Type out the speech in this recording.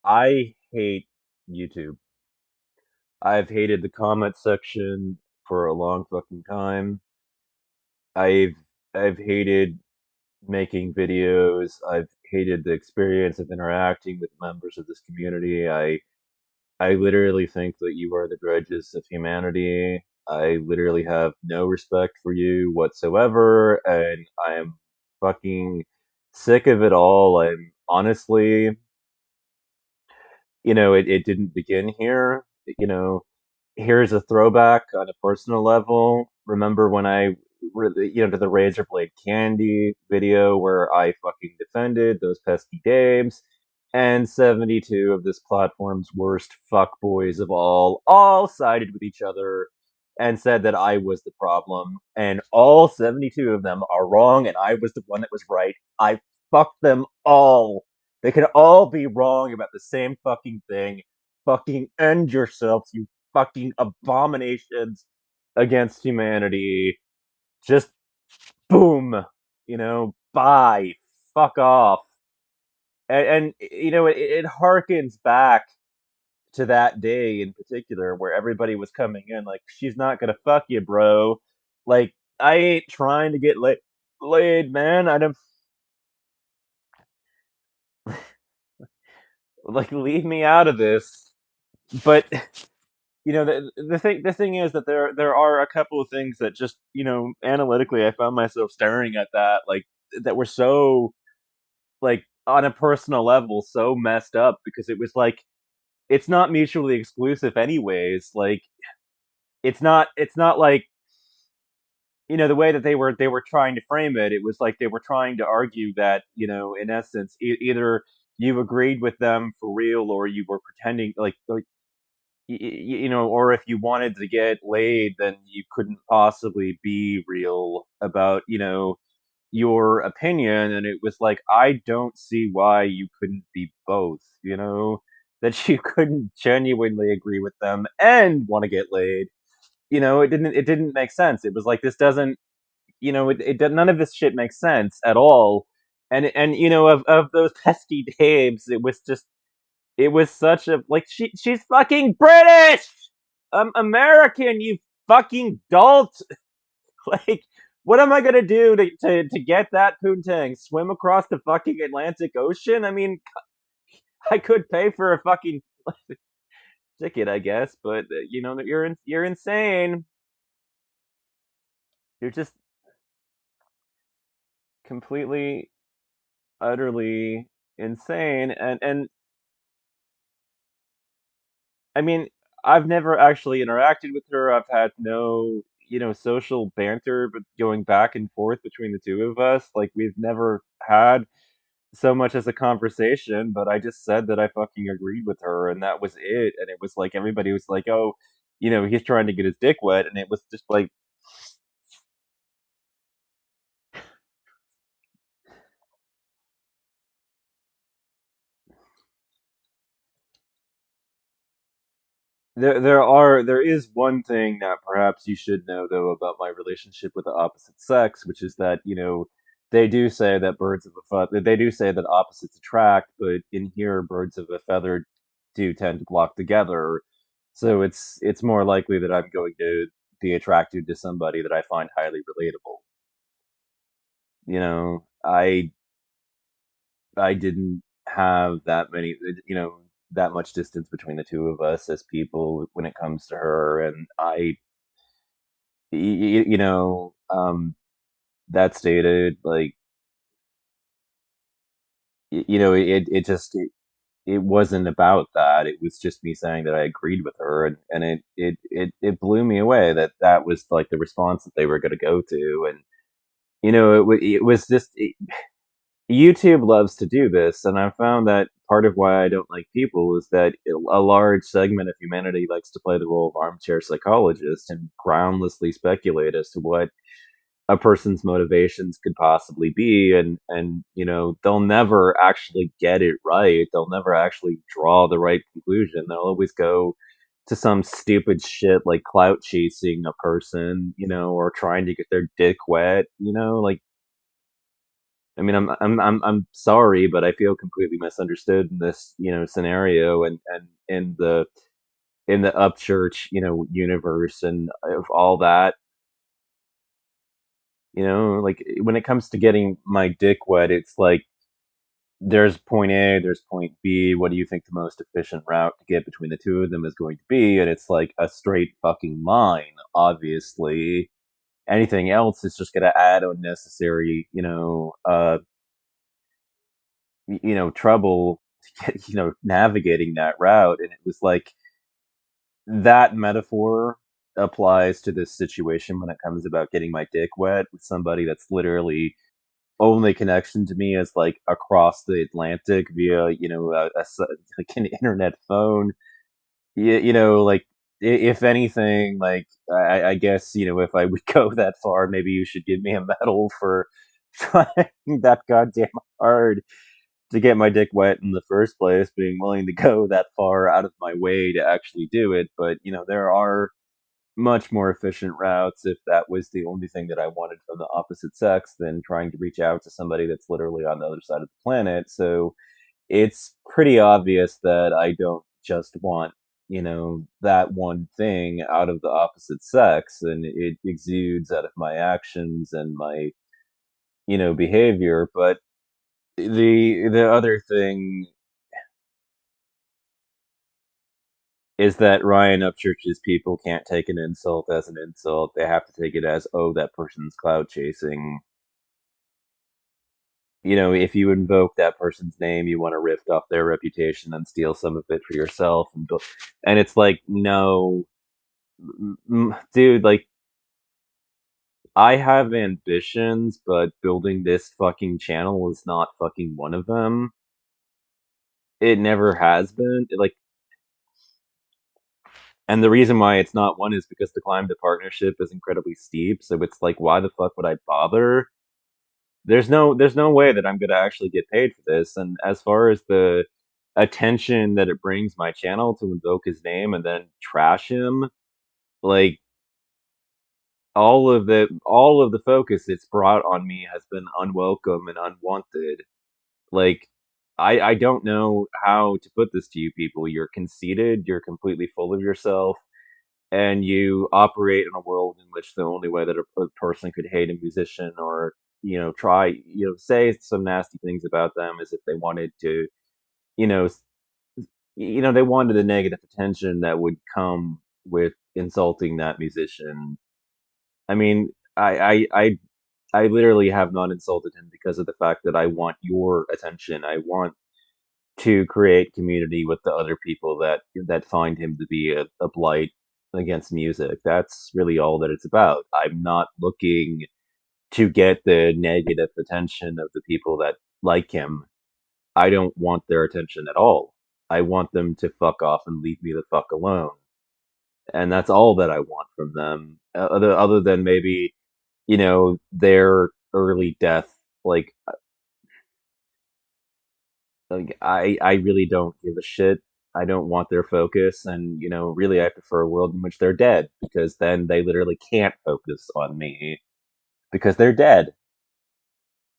I hate YouTube. I've hated the comment section for a long fucking time. I've I've hated making videos. I've hated the experience of interacting with members of this community. I literally think that you are the dredges of humanity. I literally have no respect for you whatsoever, and I am fucking sick of it all. I'm honestly, it didn't begin here. You know, Here's a throwback on a personal level. Remember when to the Razor Blade Candy video where I fucking defended those pesky dames, and 72 of this platform's worst fuckboys of all sided with each other and said that I was the problem, and all 72 of them are wrong, and I was the one that was right. I fucked them all. They can all be wrong about the same fucking thing. Fucking end yourselves, you fucking abominations against humanity. Just boom, bye, fuck off. It harkens back to that day in particular where everybody was coming in like, she's not gonna fuck you, bro. Like, I ain't trying to get laid, man. I don't like, leave me out of this. But the thing is that there are a couple of things that just analytically I found myself staring at that, like, that were so, like, on a personal level so messed up because it was like it's not mutually exclusive anyways. Like, it's not like, the way that they were trying to frame it. It was like they were trying to argue that, in essence, either you agreed with them for real or you were pretending, like, or if you wanted to get laid, then you couldn't possibly be real about, your opinion. And it was like, I don't see why you couldn't be both, that you couldn't genuinely agree with them and want to get laid. It didn't make sense. It was like, this doesn't, none of this shit makes sense at all. And of those pesky babes, it was such a, like, she's fucking British, American, you fucking dolt. Like, what am I gonna do to get that poontang? Swim across the fucking Atlantic Ocean? I mean, I could pay for a fucking ticket, I guess, but you're insane. You're just completely, utterly insane. And I mean, I've never actually interacted with her. I've had no, social banter, but going back and forth between the two of us, like, we've never had so much as a conversation. But I just said that I fucking agreed with her, and that was it. And it was like everybody was like, "Oh, he's trying to get his dick wet," and it was just like, there is one thing that perhaps you should know, though, about my relationship with the opposite sex, which is that, they do say that they do say that opposites attract, but in here birds of a feather do tend to flock together. So it's more likely that I'm going to be attracted to somebody that I find highly relatable. I didn't have that much distance between the two of us as people when it comes to her, and that stated, like, it just it wasn't about that. It was just me saying that I agreed with her, and it blew me away that that was like the response that they were going to go to. And it was just YouTube loves to do this, and I found that part of why I don't like people is that a large segment of humanity likes to play the role of armchair psychologist and groundlessly speculate as to what a person's motivations could possibly be. And they'll never actually get it right. They'll never actually draw the right conclusion. They'll always go to some stupid shit like clout chasing a person, or trying to get their dick wet, like, I mean, I'm sorry, but I feel completely misunderstood in this, scenario, and in the Upchurch, universe and of all that, like when it comes to getting my dick wet, it's like there's point A, there's point B. What do you think the most efficient route to get between the two of them is going to be? And it's like a straight fucking line, obviously. Anything else is just gonna add unnecessary, trouble to get, navigating that route. And it was like that metaphor applies to this situation when it comes about getting my dick wet with somebody that's literally only connection to me is like across the Atlantic via, like an internet phone. Like if anything, like I guess if I would go that far, maybe you should give me a medal for trying that goddamn hard to get my dick wet in the first place, being willing to go that far out of my way to actually do it. But there are much more efficient routes if that was the only thing that I wanted from the opposite sex than trying to reach out to somebody that's literally on the other side of the planet. So it's pretty obvious that I don't just want, that one thing out of the opposite sex, and it exudes out of my actions and my, behavior. But the other thing is that Ryan Upchurch's people can't take an insult as an insult. They have to take it as, oh, that person's cloud chasing. If you invoke that person's name, you want to rift off their reputation and steal some of it for yourself. And it's like, no, dude, like, I have ambitions, but building this fucking channel is not fucking one of them. It never has been. Like, and the reason why it's not one is because the climb to partnership is incredibly steep. So it's like, why the fuck would I bother? There's no way that I'm gonna actually get paid for this. And as far as the attention that it brings my channel to invoke his name and then trash him, like all of the focus it's brought on me has been unwelcome and unwanted. Like I don't know how to put this to you people. You're conceited, you're completely full of yourself, and you operate in a world in which the only way that a person could hate a musician or try say some nasty things about them is if they wanted to you know s- they wanted the negative attention that would come with insulting that musician. I mean, I literally have not insulted him because of the fact that I want your attention. I want to create community with the other people that find him to be a blight against music. That's really all that it's about. I'm not looking to get the negative attention of the people that like him. I don't want their attention at all. I want them to fuck off and leave me the fuck alone. And that's all that I want from them. Other than maybe, their early death. Like I really don't give a shit. I don't want their focus, and really, I prefer a world in which they're dead because then they literally can't focus on me because they're dead.